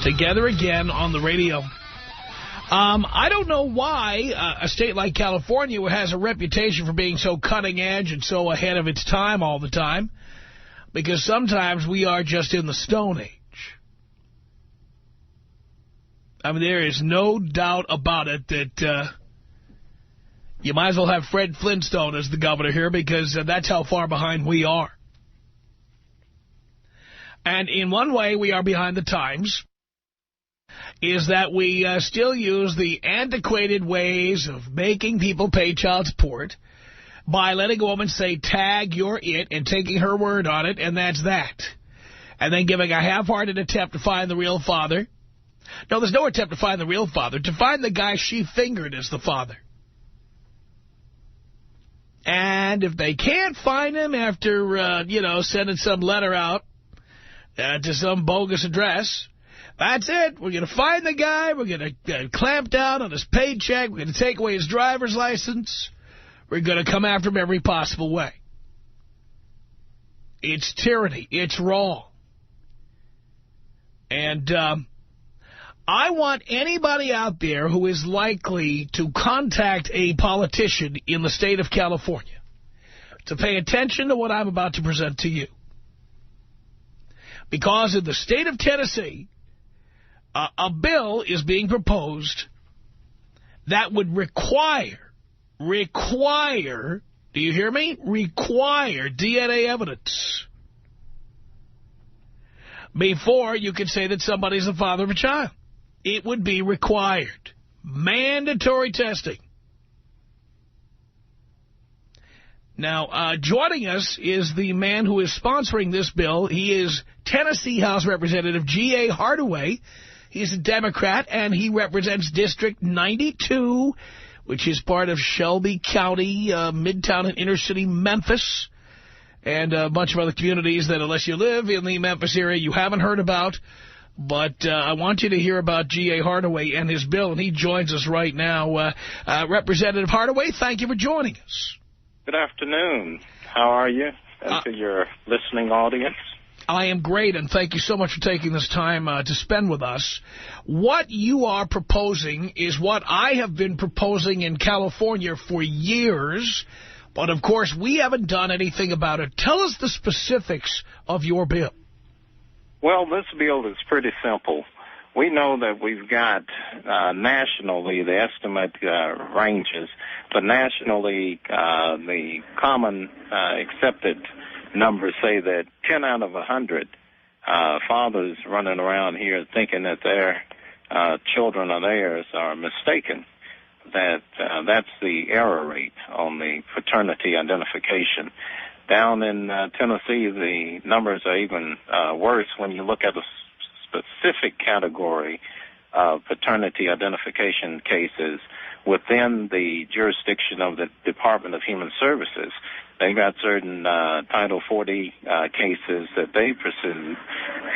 Together again on the radio. I don't know why a state like California has a reputation for being so cutting edge and so ahead of its time all the time, because sometimes we are just in the Stone Age. I mean, there is no doubt about it that you might as well have Fred Flintstone as the governor here, because that's how far behind we are. And in one way, we are behind the times, is that we still use the antiquated ways of making people pay child support by letting a woman say, tag, you're it, and taking her word on it, and that's that. And then giving a half-hearted attempt to find the real father. No, there's no attempt to find the real father. To find the guy she fingered as the father. And if they can't find him after, sending some letter out to some bogus address, that's it. We're going to find the guy. We're going to clamp down on his paycheck. We're going to take away his driver's license. We're going to come after him every possible way. It's tyranny. It's wrong. And I want anybody out there who is likely to contact a politician in the state of California to pay attention to what I'm about to present to you. Because in the state of Tennessee, a bill is being proposed that would require, do you hear me? Require DNA evidence before you can say that somebody's the father of a child. It would be required. Mandatory testing. Now, joining us is the man who is sponsoring this bill. He is Tennessee House Representative G.A. Hardaway. He's a Democrat, and he represents District 92, which is part of Shelby County, Midtown and inner city Memphis, and a bunch of other communities that, unless you live in the Memphis area, you haven't heard about. But I want you to hear about G.A. Hardaway and his bill, and he joins us right now. Representative Hardaway, thank you for joining us. Good afternoon. How are you? And to your listening audience. I am great, and thank you so much for taking this time to spend with us. What you are proposing is what I have been proposing in California for years, but of course we haven't done anything about it. Tell us the specifics of your bill. Well, this bill is pretty simple. We know that we've got nationally, the estimate ranges, but nationally the common accepted numbers say that 10 out of 100 fathers running around here thinking that their children are theirs are mistaken. That's the error rate on the paternity identification. Down in Tennessee, the numbers are even worse when you look at a specific category of paternity identification cases within the jurisdiction of the Department of Human Services. They got certain Title 40 cases that they pursued,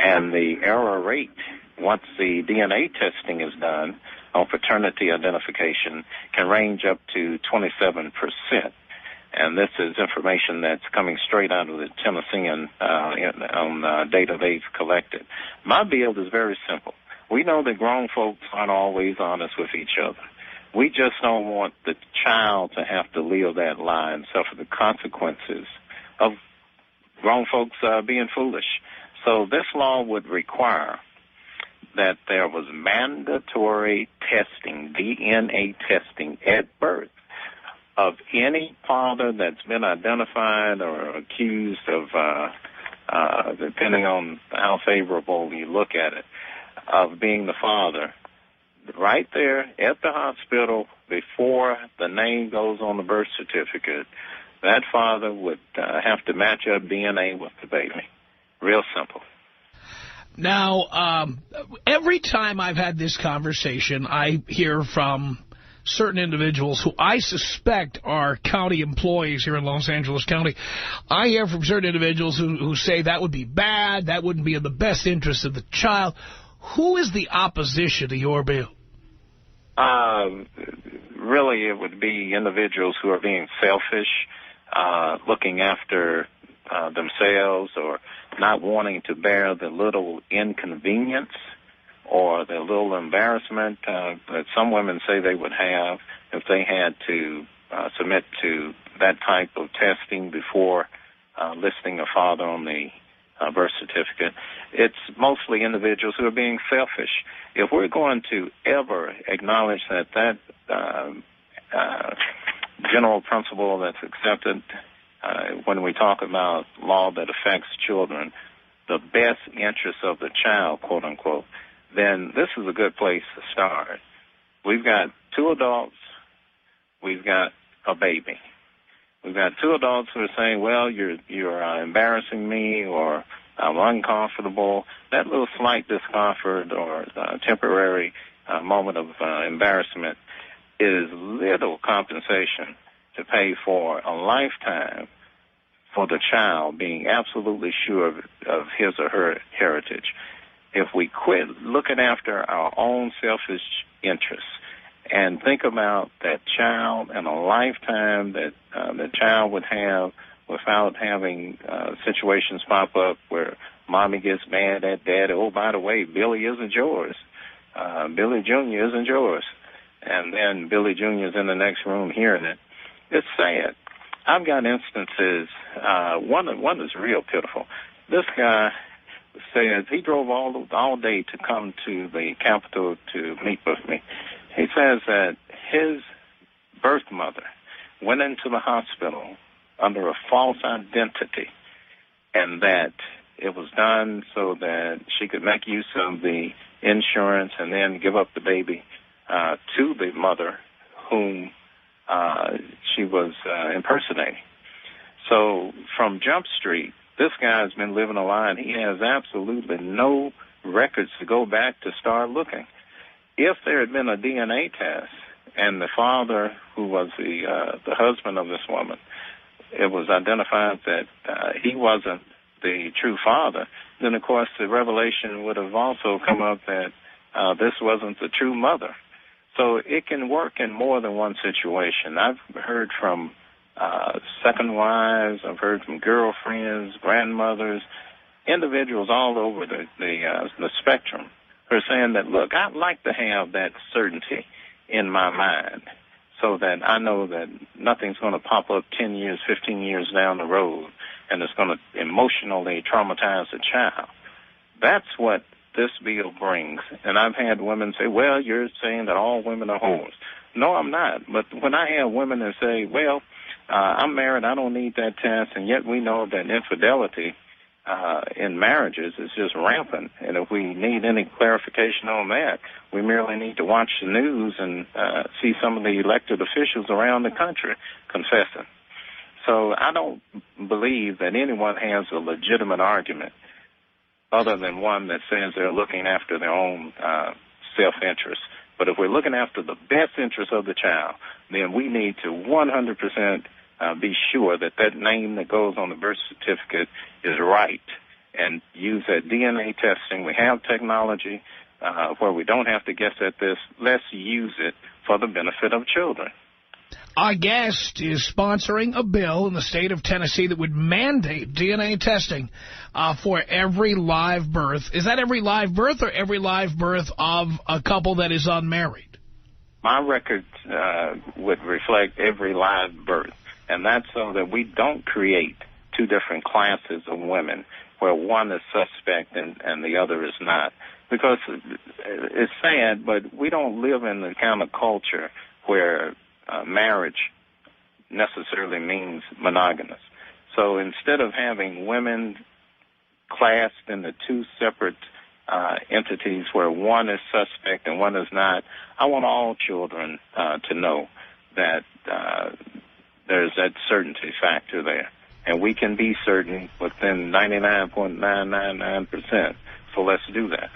and the error rate, once the DNA testing is done on paternity identification, can range up to 27%. And this is information that's coming straight out of the Tennessean on data they've collected. My bill is very simple. We know that grown folks aren't always honest with each other. We just don't want the child to have to live that lie and suffer the consequences of grown folks being foolish. So this law would require that there was mandatory testing, DNA testing at birth, of any father that's been identified or accused of, depending on how favorable you look at it, of being the father, right there at the hospital before the name goes on the birth certificate, that father would have to match up DNA with the baby. Real simple. Now, every time I've had this conversation, I hear from certain individuals who I suspect are county employees here in Los Angeles County. I hear from certain individuals who say that would be bad, that wouldn't be in the best interest of the child. Who is the opposition to your bill? Really, it would be individuals who are being selfish, looking after themselves, or not wanting to bear the little inconvenience or the little embarrassment that some women say they would have if they had to submit to that type of testing before listing a father on the birth certificate. It's mostly individuals who are being selfish. If we're going to ever acknowledge that general principle that's accepted when we talk about law that affects children, the best interest of the child, quote unquote, then this is a good place to start. We've got two adults, we've got a baby. We've got two adults who are saying, well, you're embarrassing me, or I'm uncomfortable. That little slight discomfort or temporary moment of embarrassment is little compensation to pay for a lifetime for the child being absolutely sure of his or her heritage. If we quit looking after our own selfish interests and think about that child and a lifetime that the child would have without having situations pop up where mommy gets mad at daddy, oh, by the way, Billy isn't yours. Billy Jr. isn't yours. And then Billy Jr. is in the next room hearing it. It's sad. I've got instances. One is real pitiful. This guy says he drove all day to come to the Capitol to meet with me. He says that his birth mother went into the hospital under a false identity, and that it was done so that she could make use of the insurance and then give up the baby to the mother whom she was impersonating. So from Jump Street, this guy's been living a lie, and he has absolutely no records to go back to start looking. If there had been a DNA test and the father, who was the husband of this woman, it was identified that he wasn't the true father, then, of course, the revelation would have also come up that this wasn't the true mother. So it can work in more than one situation. I've heard from second wives, I've heard from girlfriends, grandmothers, individuals all over the spectrum who are saying that, look, I'd like to have that certainty in my mind so that I know that nothing's going to pop up 10 years, 15 years down the road and it's going to emotionally traumatize the child. That's what this bill brings. And I've had women say, well, you're saying that all women are whores. No, I'm not. But when I have women that say, well, I'm married, I don't need that test, and yet we know that infidelity in marriages is just rampant. And if we need any clarification on that, we merely need to watch the news and see some of the elected officials around the country confessing. So I don't believe that anyone has a legitimate argument other than one that says they're looking after their own self-interest. But if we're looking after the best interest of the child, then we need to 100% be sure that that name that goes on the birth certificate is right and use that DNA testing. We have technology where we don't have to guess at this. Let's use it for the benefit of children. Our guest is sponsoring a bill in the state of Tennessee that would mandate DNA testing for every live birth. Is that every live birth or every live birth of a couple that is unmarried? My record would reflect every live birth, and that's so that we don't create two different classes of women where one is suspect and the other is not. Because it's sad, but we don't live in the kind of culture where marriage necessarily means monogamous. So instead of having women classed into two separate entities where one is suspect and one is not, I want all children to know that there's that certainty factor there. And we can be certain within 99.999%. So let's do that.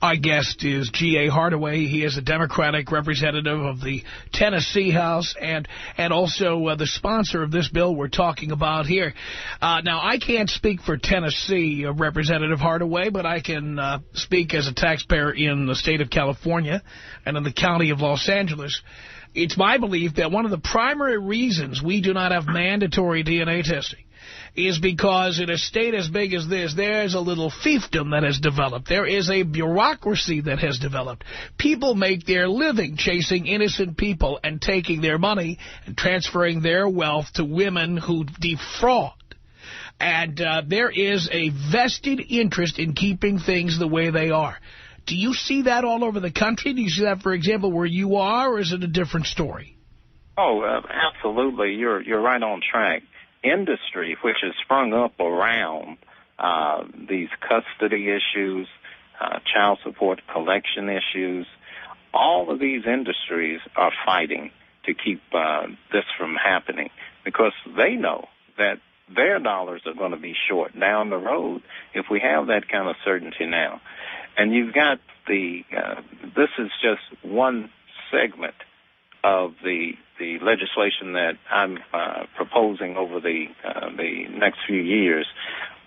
Our guest is G.A. Hardaway. He is a Democratic representative of the Tennessee House and also the sponsor of this bill we're talking about here. Now, I can't speak for Tennessee, Representative Hardaway, but I can speak as a taxpayer in the state of California and in the county of Los Angeles. It's my belief that one of the primary reasons we do not have mandatory DNA testing is because in a state as big as this, there's a little fiefdom that has developed. There is a bureaucracy that has developed. People make their living chasing innocent people and taking their money and transferring their wealth to women who defraud. And there is a vested interest in keeping things the way they are. Do you see that all over the country? Do you see that, for example, where you are, or is it a different story? Oh, absolutely. You're right on track. Industry, which has sprung up around these custody issues, child support collection issues, all of these industries are fighting to keep this from happening because they know that their dollars are going to be short down the road if we have that kind of certainty now. And you've got this is just one segment of the legislation that I'm proposing over the next few years.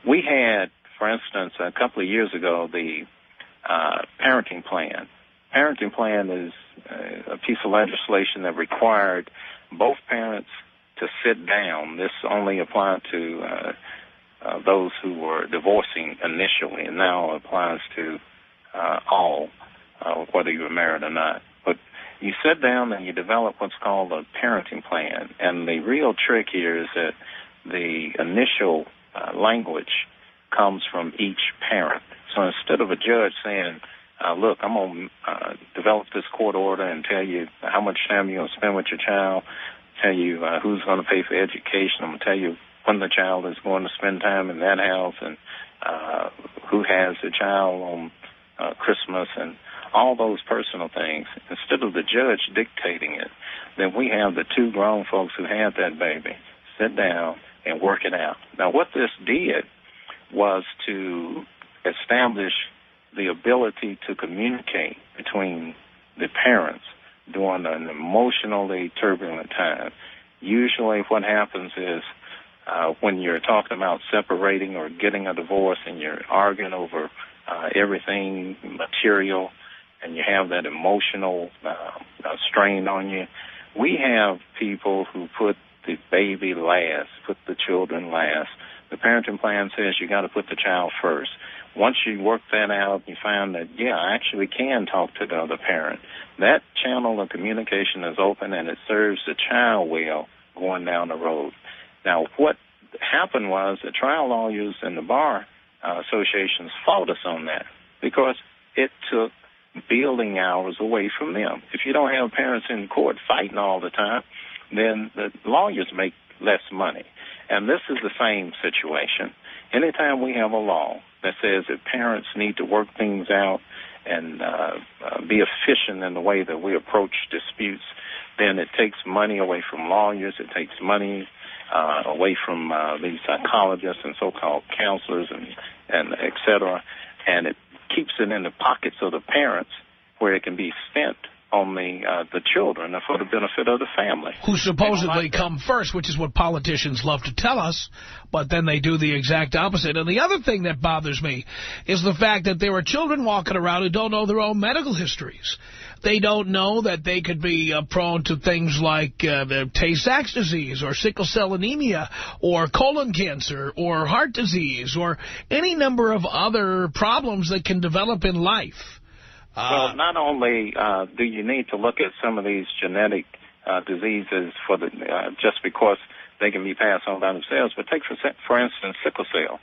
We had, for instance, a couple of years ago, the parenting plan. Parenting plan is a piece of legislation that required both parents to sit down. This only applied to those who were divorcing initially, and now applies to all, whether you were married or not. But you sit down and you develop what's called a parenting plan. And the real trick here is that the initial language comes from each parent. So instead of a judge saying, look, I'm going to develop this court order and tell you how much time you're going to spend with your child, tell you who's going to pay for education, I'm going to tell you when the child is going to spend time in that house and who has the child on Christmas and all those personal things. Instead of the judge dictating it, then we have the two grown folks who had that baby sit down and work it out. Now, what this did was to establish the ability to communicate between the parents during an emotionally turbulent time. Usually what happens is when you're talking about separating or getting a divorce and you're arguing over everything material and you have that emotional strain on you, we have people who put the baby last, put the children last. The parenting plan says you got to put the child first. Once you work that out, you find that, yeah, I actually can talk to the other parent. That channel of communication is open, and it serves the child well going down the road. Now, what happened was the trial lawyers and the bar associations fought us on that because it took building hours away from them. If you don't have parents in court fighting all the time, then the lawyers make less money. And this is the same situation. Anytime we have a law that says that parents need to work things out and be efficient in the way that we approach disputes, then it takes money away from lawyers, it takes money away from these psychologists and so-called counselors and et cetera, and it keeps it in the pockets of the parents where it can be spent on the children and for the benefit of the family. Who supposedly come first, which is what politicians love to tell us, but then they do the exact opposite. And the other thing that bothers me is the fact that there are children walking around who don't know their own medical histories. They don't know that they could be prone to things like Tay-Sachs disease or sickle cell anemia or colon cancer or heart disease or any number of other problems that can develop in life. Well, not only do you need to look at some of these genetic diseases for the just because they can be passed on by themselves, but take, for instance, sickle cell.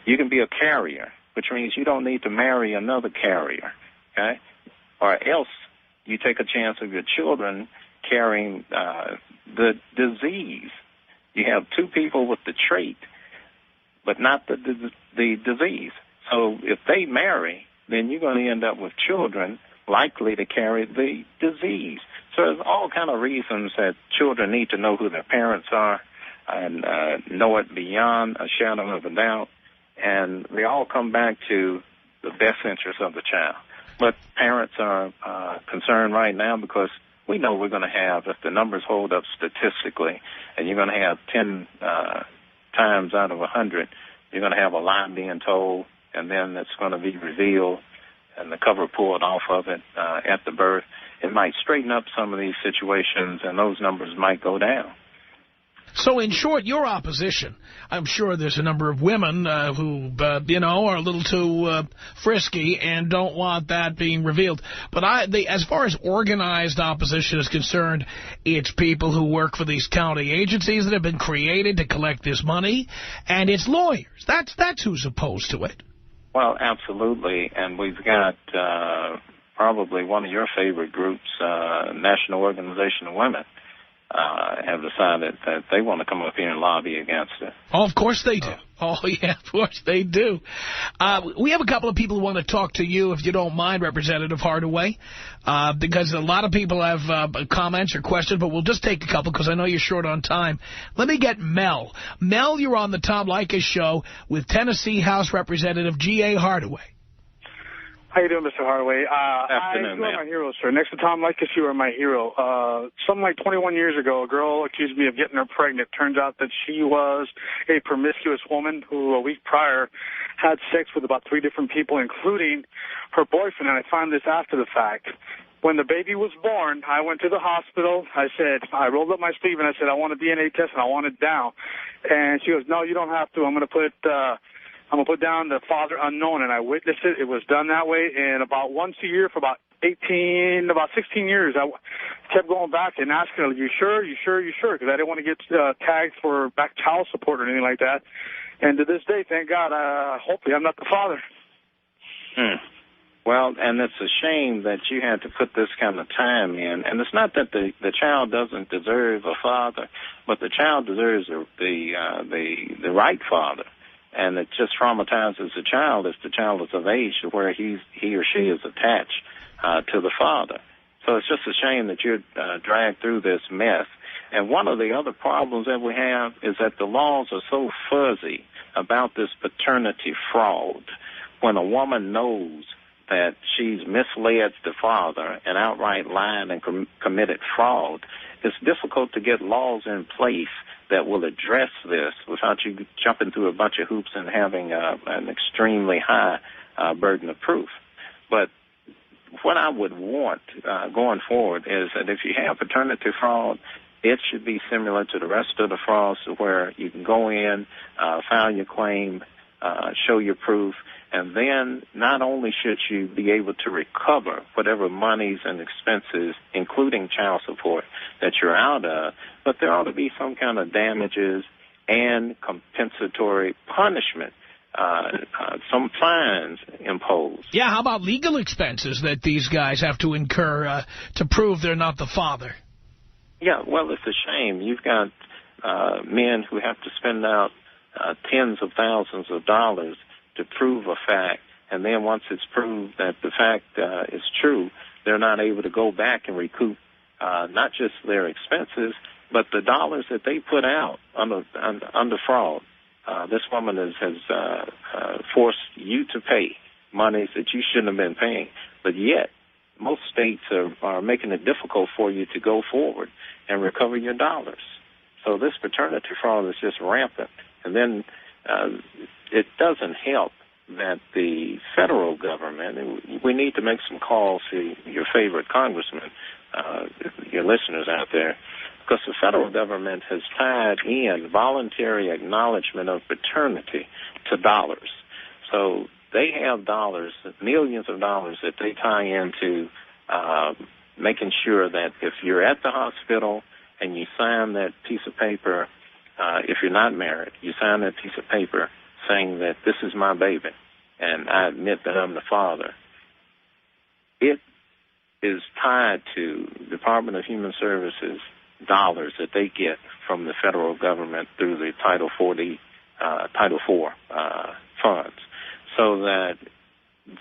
You can be a carrier, which means you don't need to marry another carrier, okay? Or else you take a chance of your children carrying the disease. You have two people with the trait, but not the disease. So if they marry, then you're going to end up with children likely to carry the disease. So there's all kind of reasons that children need to know who their parents are and know it beyond a shadow of a doubt. And they all come back to the best interest of the child. But parents are concerned right now because we know we're going to have, if the numbers hold up statistically, and you're going to have 10 times out of 100, you're going to have a lie being told, and then it's going to be revealed and the cover pulled off of it at the birth. It might straighten up some of these situations, and those numbers might go down. So, in short, your opposition, I'm sure there's a number of women who, are a little too frisky and don't want that being revealed. But as far as organized opposition is concerned, it's people who work for these county agencies that have been created to collect this money, and it's lawyers. That's who's opposed to it. Well, absolutely. And we've got probably one of your favorite groups, National Organization of Women, have decided that they want to come up here and lobby against it. Oh, of course they do. Oh, yeah, of course they do. We have a couple of people who want to talk to you, if you don't mind, Representative Hardaway, because a lot of people have comments or questions, but we'll just take a couple because I know you're short on time. Let me get Mel. Mel, you're on the Tom Leykis Show with Tennessee House Representative G.A. Hardaway. How you doing, Mr. Hardaway? Afternoon, you are my hero, sir. Next to Tom Leykis, you are my hero. Something like 21 years ago, a girl accused me of getting her pregnant. Turns out that she was a promiscuous woman who, a week prior, had sex with about 3 different people, including her boyfriend, and I found this after the fact. When the baby was born, I went to the hospital. I rolled up my sleeve, and I said, I want a DNA test, and I want it down. And she goes, no, you don't have to. I'm going to put down the father unknown, and I witnessed it. It was done that way, and about once a year for about 16 years, I kept going back and asking her, you sure? Because I didn't want to get tagged for back child support or anything like that. And to this day, thank God, hopefully I'm not the father. Well, and it's a shame that you had to put this kind of time in. And it's not that the child doesn't deserve a father, but the child deserves the right father. And it just traumatizes the child if the child is of age to where he or she is attached to the father. So it's just a shame that you're dragged through this mess. And one of the other problems that we have is that the laws are so fuzzy about this paternity fraud. When a woman knows that she's misled the father and outright lied and committed fraud, it's difficult to get laws in place that will address this without you jumping through a bunch of hoops and having an extremely high burden of proof. But what I would want going forward is that if you have paternity fraud, it should be similar to the rest of the frauds, where you can go in, file your claim, show your proof, and then not only should you be able to recover whatever monies and expenses, including child support, that you're out of, but there ought to be some kind of damages and compensatory punishment, some fines imposed. Yeah, how about legal expenses that these guys have to incur to prove they're not the father? Yeah, well, it's a shame. You've got men who have to spend out tens of thousands of dollars to prove a fact, and then once it's proved that the fact is true, they're not able to go back and recoup not just their expenses, but the dollars that they put out under fraud. This woman has forced you to pay monies that you shouldn't have been paying, but yet most states are making it difficult for you to go forward and recover your dollars. So this paternity fraud is just rampant. And then it doesn't help that the federal government, and we need to make some calls to your favorite congressman, your listeners out there, because the federal government has tied in voluntary acknowledgement of paternity to dollars. So they have dollars, millions of dollars, that they tie into making sure that if you're at the hospital and you sign that piece of paper, if you're not married, you sign that piece of paper saying that this is my baby and I admit that I'm the father. It is tied to Department of Human Services dollars that they get from the federal government through the Title IV funds, so that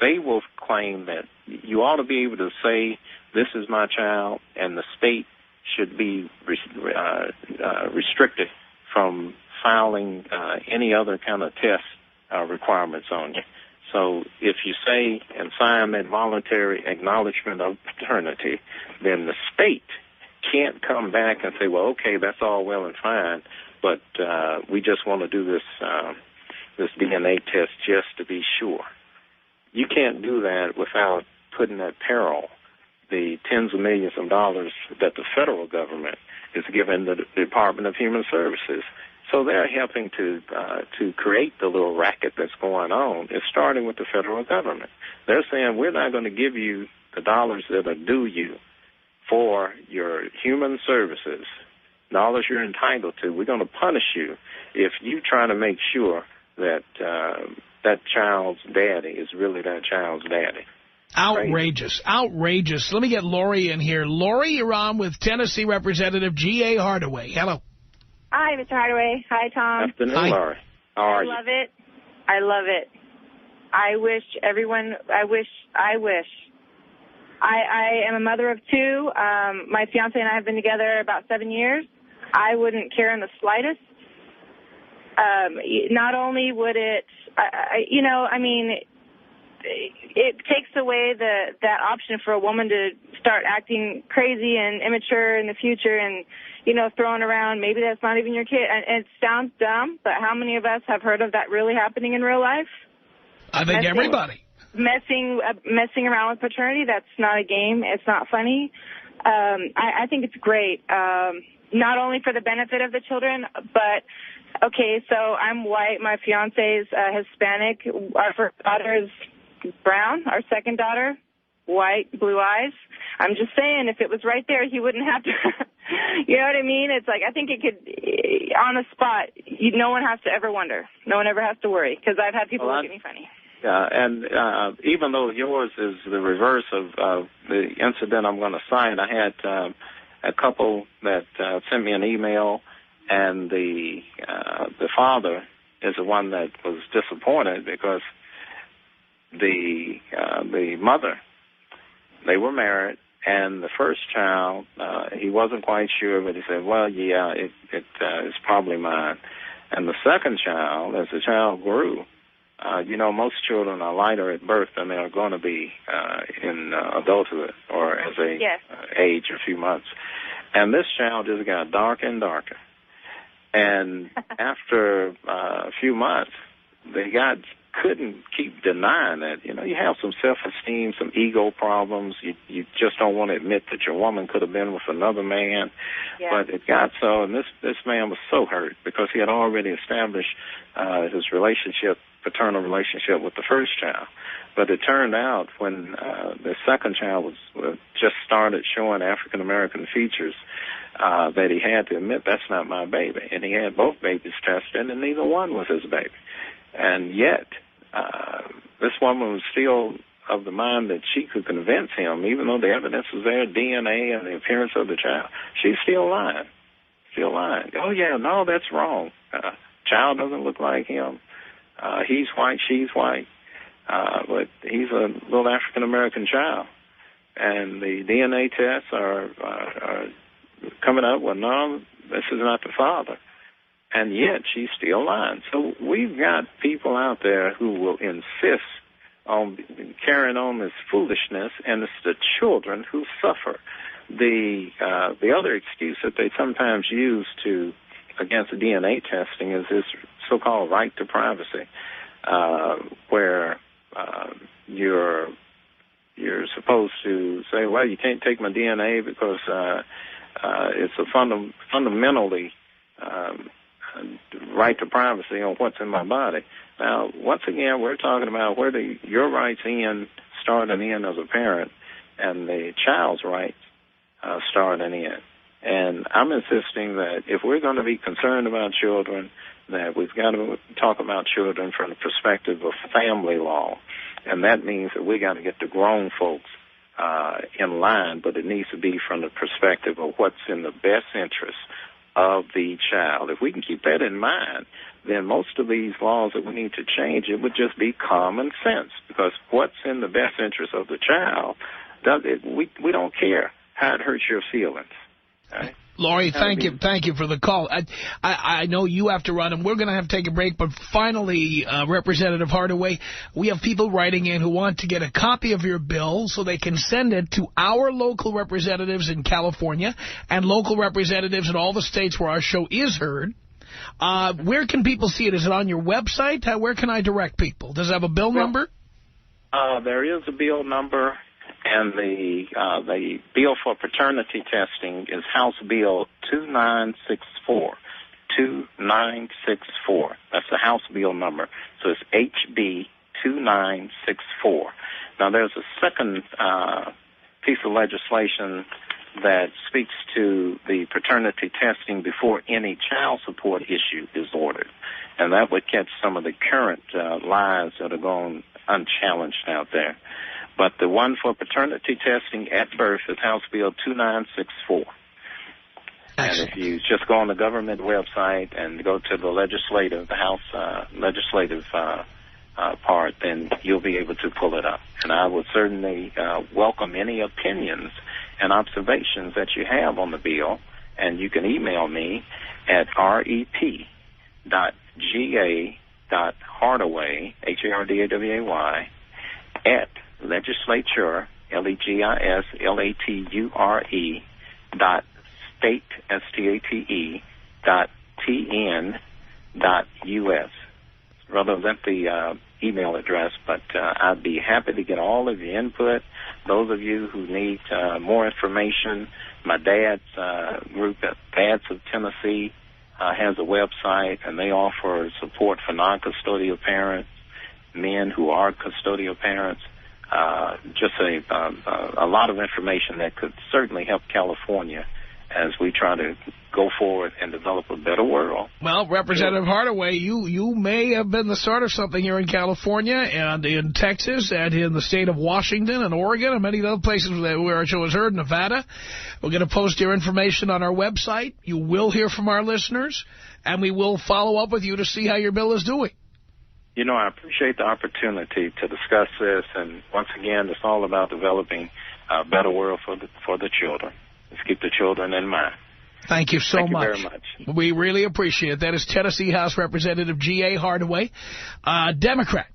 they will claim that you ought to be able to say this is my child, and the state should be restricted from filing any other kind of test requirements on you. So if you say and sign that voluntary acknowledgement of paternity, then the state can't come back and say, well, okay, that's all well and fine, but we just want to do this DNA test just to be sure. You can't do that without putting that peril the tens of millions of dollars that the federal government is giving the Department of Human Services. So they're helping to create the little racket that's going on. It's starting with the federal government. They're saying we're not going to give you the dollars that are due you for your human services, dollars you're entitled to. We're going to punish you if you try to make sure that that child's daddy is really that child's daddy. Outrageous. Outrageous. Let me get Lori in here. Lori, you're on with Tennessee Representative G.A. Hardaway. Hello. Hi, Mr. Hardaway. Hi, Tom. Afternoon, Lori. How are you? I love it. I love it. I wish everyone, I am a mother of two. My fiance and I have been together about 7 years. I wouldn't care in the slightest. Not only would it, it takes away that option for a woman to start acting crazy and immature in the future and, throwing around, maybe that's not even your kid. And it sounds dumb, but how many of us have heard of that really happening in real life? I think everybody. Messing around with paternity, that's not a game. It's not funny. I think it's great, not only for the benefit of the children, but, okay, so I'm white. My fiance's Hispanic. Our first daughter is brown. Our second daughter, white, blue eyes. I'm just saying, if it was right there, he wouldn't have to, you know what I mean? It's like, I think it could, on the spot, no one has to ever wonder. No one ever has to worry, because I've had people look at me funny. And even though yours is the reverse of the incident I'm going to cite, I had a couple that sent me an email, and the father is the one that was disappointed because the mother, they were married, and the first child, he wasn't quite sure, but he said, well, yeah, it's probably mine. And the second child, as the child grew, most children are lighter at birth than they are going to be in adulthood or as they age a few months. And this child just got darker and darker. And after a few months, they couldn't keep denying that. You have some self-esteem, some ego problems. You just don't want to admit that your woman could have been with another man. Yeah. But it got so, and this man was so hurt because he had already established his paternal relationship with the first child. But it turned out when the second child was just started showing African-American features, that he had to admit, that's not my baby. And he had both babies tested, and neither one was his baby. And yet, this woman was still of the mind that she could convince him, even though the evidence was there, DNA and the appearance of the child, she's still lying. Still lying. Oh, yeah, no, that's wrong. Child doesn't look like him. He's white, she's white. But he's a little African-American child. And the DNA tests are coming up, well, no, this is not the father. And yet she's still lying. So we've got people out there who will insist on carrying on this foolishness, and it's the children who suffer. The other excuse that they sometimes use against DNA testing is this so-called right to privacy, where you're supposed to say, well, you can't take my DNA because it's a fundamentally right to privacy on what's in my body. Now, once again, we're talking about where your rights start and end as a parent, and the child's rights start and end. And I'm insisting that if we're going to be concerned about children, that we've got to talk about children from the perspective of family law. And that means that we got to get the grown folks in line, but it needs to be from the perspective of what's in the best interest of the child. If we can keep that in mind, then most of these laws that we need to change, it would just be common sense, because what's in the best interest of the child, we don't care how it hurts your feelings. Right? Lori, thank you for the call. I know you have to run, and we're going to have to take a break, but finally, Representative Hardaway, we have people writing in who want to get a copy of your bill so they can send it to our local representatives in California and local representatives in all the states where our show is heard. Where can people see it? Is it on your website? Where can I direct people? Does it have a bill number? There is a bill number, And the bill for paternity testing is House Bill 2964. 2964. That's the House Bill number. So it's HB 2964. Now, there's a second piece of legislation that speaks to the paternity testing before any child support issue is ordered. And that would catch some of the current lies that are going unchallenged out there. But the one for paternity testing at birth is House Bill 2964. Excellent. And if you just go on the government website and go to the House legislative part, then you'll be able to pull it up. And I would certainly welcome any opinions and observations that you have on the bill. And you can email me at rep.ga.hardaway, Hardaway, at legislature, legislature, state, state, .tn.us. Rather lengthy email address, but I'd be happy to get all of your input. Those of you who need more information, my dad's group, Dads of Tennessee, has a website, and they offer support for non-custodial parents, men who are custodial parents. Just a lot of information that could certainly help California as we try to go forward and develop a better world. Well, Representative Hardaway, you may have been the start of something here in California and in Texas and in the state of Washington and Oregon and many other places where our show is heard, Nevada. We're going to post your information on our website. You will hear from our listeners, and we will follow up with you to see how your bill is doing. You know, I appreciate the opportunity to discuss this, and once again, it's all about developing a better world for the children. Let's keep the children in mind. Thank you so much. Thank you very much. We really appreciate it. That is Tennessee House Representative G.A. Hardaway, Democrat.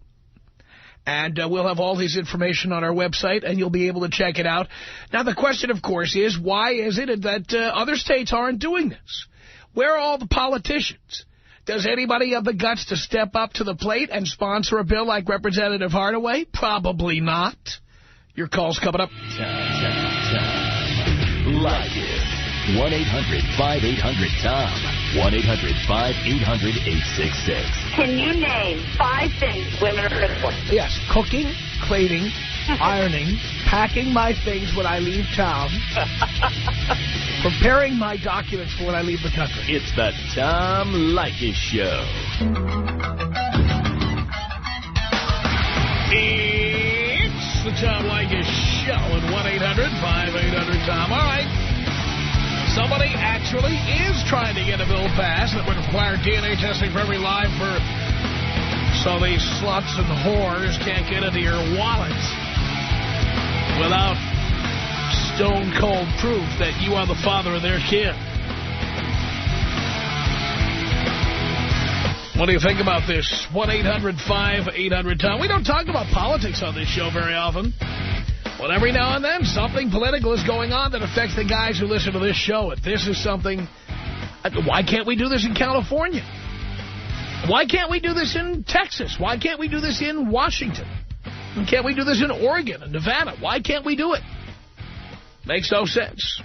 And we'll have all his information on our website, and you'll be able to check it out. Now, the question, of course, is why is it that other states aren't doing this? Where are all the politicians? Does anybody have the guts to step up to the plate and sponsor a bill like Representative Hardaway? Probably not. Your call's coming up. Leykis. 1-800-5800-TOM. 1-800-5800-866. Can you name 5 things women are good for? Yes, cooking, cleaning, ironing, packing my things when I leave town, preparing my documents for when I leave the country. It's the Tom Leykis Show. It's the Tom Leykis Show at 1-800-5800-TOM. All right. Somebody actually is trying to get a bill passed that would require DNA testing for every live birth, so these sluts and whores can't get into your wallets without stone-cold proof that you are the father of their kid. What do you think about this? 1-800-5800-TOM. We don't talk about politics on this show very often. But every now and then, something political is going on that affects the guys who listen to this show. And this is something... Why can't we do this in California? Why can't we do this in Texas? Why can't we do this in Washington? Why can't we do this in Oregon and Nevada? Why can't we do it? Makes no sense.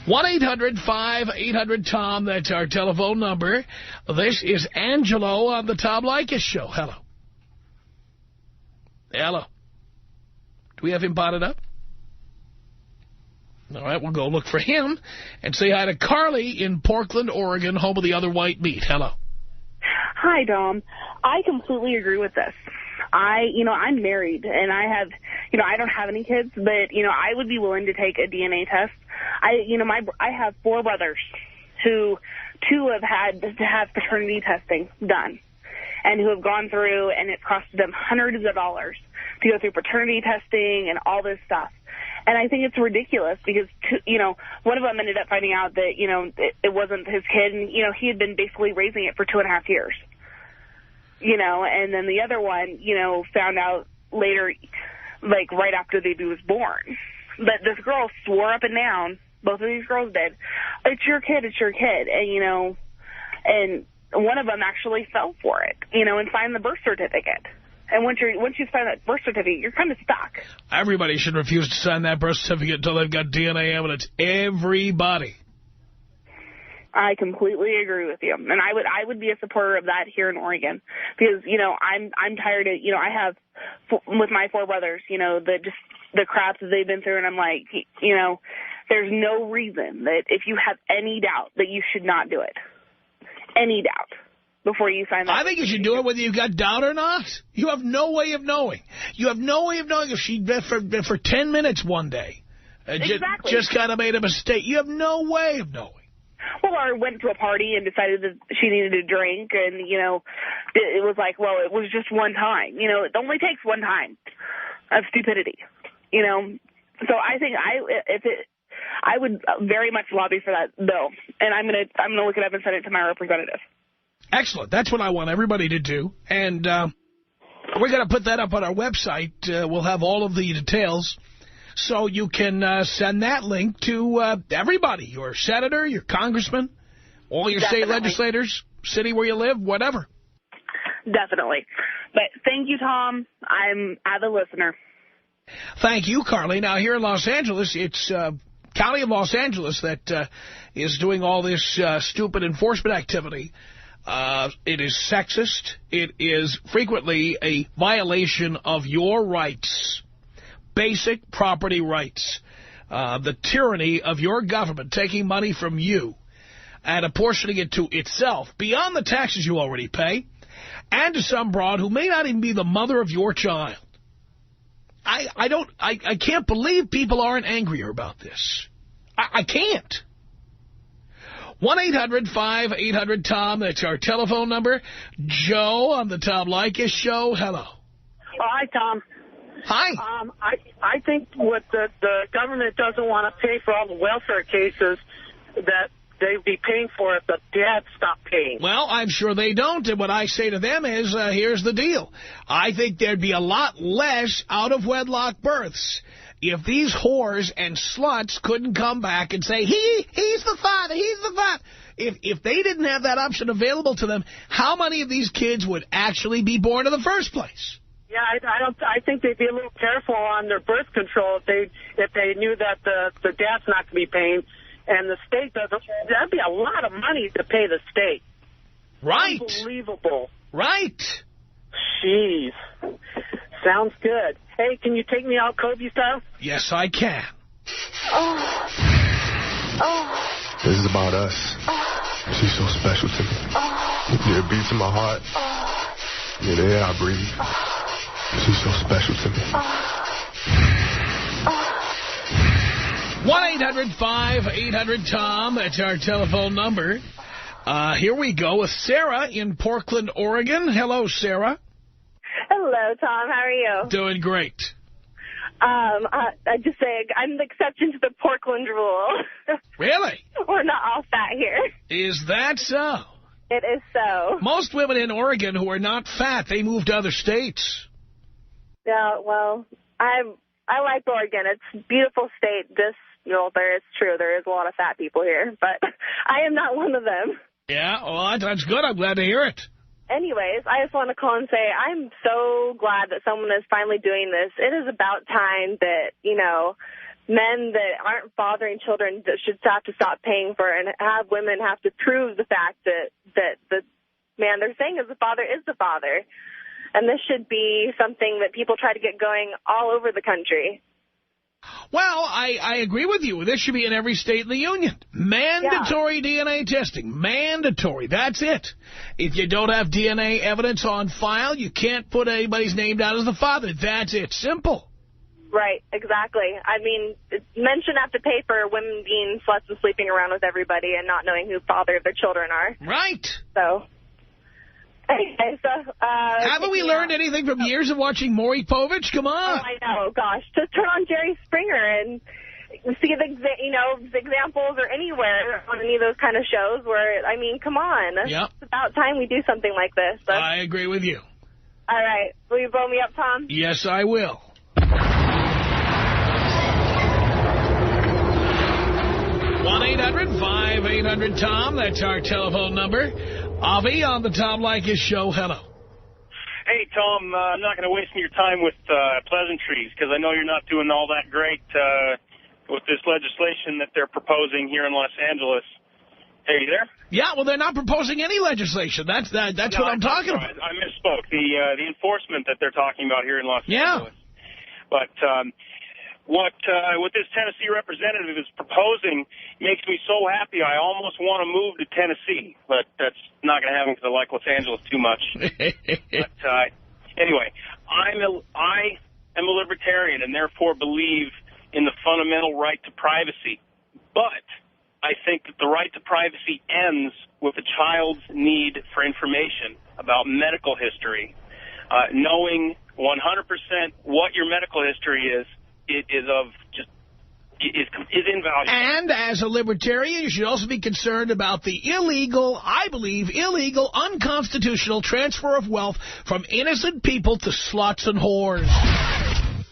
1-800-5800-TOM. That's our telephone number. This is Angelo on the Tom Leykis Show. Hello. Hello. Do we have him botted up? All right, we'll go look for him and say hi to Carly in Portland, Oregon, home of the other white meat. Hello. Hi, Dom. I completely agree with this. I'm married, and I don't have any kids, but, I would be willing to take a DNA test. I have 4 brothers who 2 have had to have paternity testing done and who have gone through, and it cost them hundreds of dollars to go through paternity testing and all this stuff. And I think it's ridiculous because, one of them ended up finding out that, it wasn't his kid, and, he had been basically raising it for 2.5 years. And then the other one, found out later, like right after the baby was born. But this girl swore up and down, both of these girls did, it's your kid, and one of them actually fell for it, and signed the birth certificate. And once you sign that birth certificate, you're kind of stuck. Everybody should refuse to sign that birth certificate until they've got DNA evidence. Everybody. I completely agree with you. And I would be a supporter of that here in Oregon. Because, I'm tired of, I have, with my 4 brothers, the crap that they've been through. And I'm like, there's no reason that if you have any doubt that you should not do it. Any doubt. Before you sign that. I think you should do it whether you've got doubt or not. You have no way of knowing. You have no way of knowing if she for 10 minutes one day. Exactly. Just kind of made a mistake. You have no way of knowing. Well, or went to a party and decided that she needed a drink, and, it was like, well, it was just one time. It only takes one time of stupidity, So I think I would very much lobby for that bill, and I'm gonna look it up and send it to my representative. Excellent. That's what I want everybody to do. And we're going to put that up on our website. We'll have all of the details. So you can send that link to everybody, your senator, your congressman, all your state legislators, city where you live, whatever. Definitely. But thank you, Tom. I'm an avid listener. Thank you, Carly. Now, here in Los Angeles, it's County of Los Angeles that is doing all this stupid enforcement activity. It is sexist. It is frequently a violation of your rights, basic property rights, the tyranny of your government taking money from you and apportioning it to itself beyond the taxes you already pay and to some broad who may not even be the mother of your child. I can't believe people aren't angrier about this. I can't. 1-800-5800-TOM. That's our telephone number. Joe on the Tom Leykis Show. Hello. Hi, Tom. Hi. I think what the government doesn't want to pay for all the welfare cases that they'd be paying for if the dads stop paying. Well, I'm sure they don't. And what I say to them is, here's the deal. I think there'd be a lot less out-of-wedlock births if these whores and sluts couldn't come back and say, he's the father, he's the father. If they didn't have that option available to them, how many of these kids would actually be born in the first place? Yeah, I think they'd be a little careful on their birth control if they knew that the dad's not going to be paying, and the state doesn't. That'd be a lot of money to pay the state. Right. Unbelievable. Right. Jeez. Sounds good. Hey, can you take me out Kobe style? Yes, I can. This is about us. She's so special to me. Yeah, it beats in my heart. Yeah, the air I breathe. She's so special to me. 1-800-5800-TOM. That's our telephone number. Here we go with Sarah in Portland, Oregon. Hello, Sarah. Hello, Tom. How are you? Doing great. I just say I'm the exception to the Portland rule. Really? We're not all fat here. Is that so? It is so. Most women in Oregon who are not fat, they move to other states. Yeah, well, I like Oregon. It's a beautiful state. It's true. There is a lot of fat people here, but I am not one of them. Yeah, well, that's good. I'm glad to hear it. Anyways, I just want to call and say I'm so glad that someone is finally doing this. It is about time that, men that aren't fathering children that should have to stop paying for it and have women have to prove the fact that the man they're saying is the father is the father. And this should be something that people try to get going all over the country. Well, I agree with you. This should be in every state in the union. Mandatory DNA testing. Mandatory. That's it. If you don't have DNA evidence on file, you can't put anybody's name down as the father. That's it. Simple. Right, exactly. I mean, men shouldn't have to pay for women being sluts and sleeping around with everybody and not knowing who father of their children are. Right. So, anyway, haven't we learned anything from years of watching Maury Povich? Come on. Oh, I know, gosh. Just turn on Jerry Springer and see the examples or anywhere on any of those kind of shows where, I mean, come on. Yep. It's about time we do something like this. So. I agree with you. All right. Will you blow me up, Tom? Yes, I will. 1-800-5800-TOM. That's our telephone number. Avi on the Tom Leykis Show. Hello. Hey, Tom, I'm not going to waste your time with pleasantries because I know you're not doing all that great with this legislation that they're proposing here in Los Angeles. Hey, you there? Yeah, well, they're not proposing any legislation. That's what I'm talking about. I misspoke. The enforcement that they're talking about here in Los Angeles. But what this Tennessee representative is proposing makes me so happy I almost want to move to Tennessee. But that's not going to happen because I like Los Angeles too much. But anyway, I am a libertarian and therefore believe in the fundamental right to privacy. But I think that the right to privacy ends with a child's need for information about medical history. Knowing 100% what your medical history is invaluable. And as a libertarian, you should also be concerned about the illegal, I believe, illegal, unconstitutional transfer of wealth from innocent people to sluts and whores.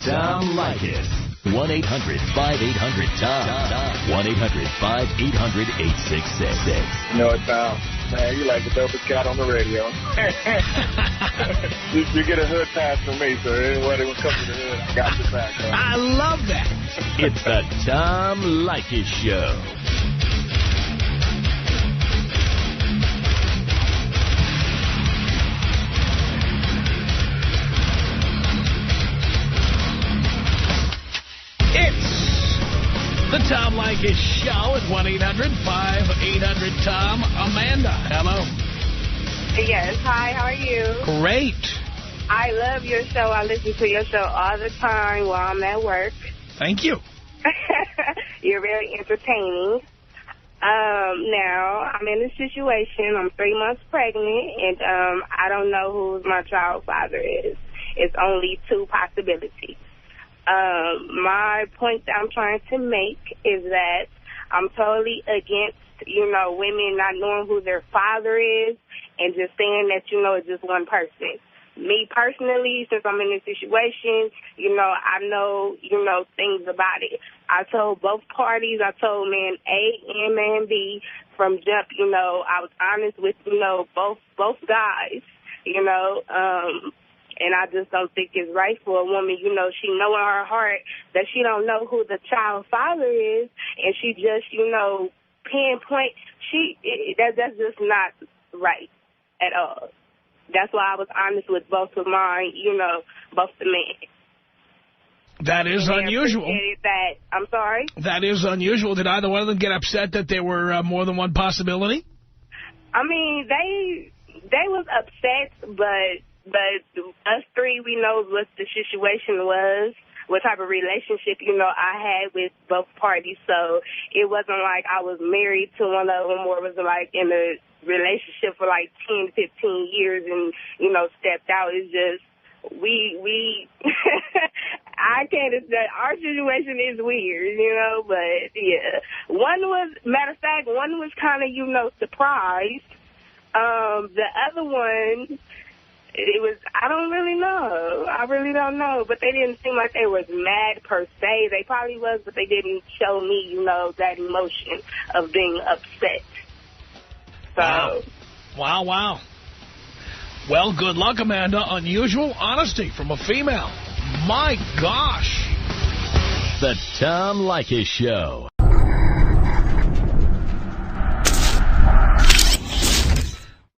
Tom Leykis. 1-800-5800-TOM. 1-800-5800-866. You know it, Tom. Man, you like the dopest cat on the radio. you get a hood pass from me, so anybody who comes to the hood, I got your back. Man. I love that. It's the Tom Leykis Show. The Tom Leykis Show at 1-800-5800-TOM. Amanda, hello. Yes, hi, how are you? Great. I love your show. I listen to your show all the time while I'm at work. Thank you. You're very entertaining. Now, I'm in a situation. I'm 3 months pregnant, and I don't know who my child's father is. It's only 2 possibilities. My point that I'm trying to make is that I'm totally against, women not knowing who their father is and just saying that, it's just one person. Me personally, since I'm in this situation, I know, things about it. I told both parties, I told man A and man B from jump, I was honest with, both guys, and I just don't think it's right for a woman, she know in her heart that she don't know who the child's father is, and she just, pinpoint, that's just not right at all. That's why I was honest with both of mine, both the men. That is unusual. I'm sorry? That is unusual. Did either one of them get upset that there were more than one possibility? I mean, they was upset, but us three, we know what the situation was, what type of relationship, I had with both parties. So it wasn't like I was married to one of them or it was like in a relationship for like 10, 15 years and, stepped out. It's just, we I can't, our situation is weird, but yeah. Matter of fact, one was kind of, surprised. The other one, it was, I don't really know. I really don't know. But they didn't seem like they was mad per se. They probably was, but they didn't show me, that emotion of being upset. So. Wow. Well, good luck, Amanda. Unusual honesty from a female. My gosh. The Tom Leykis Show.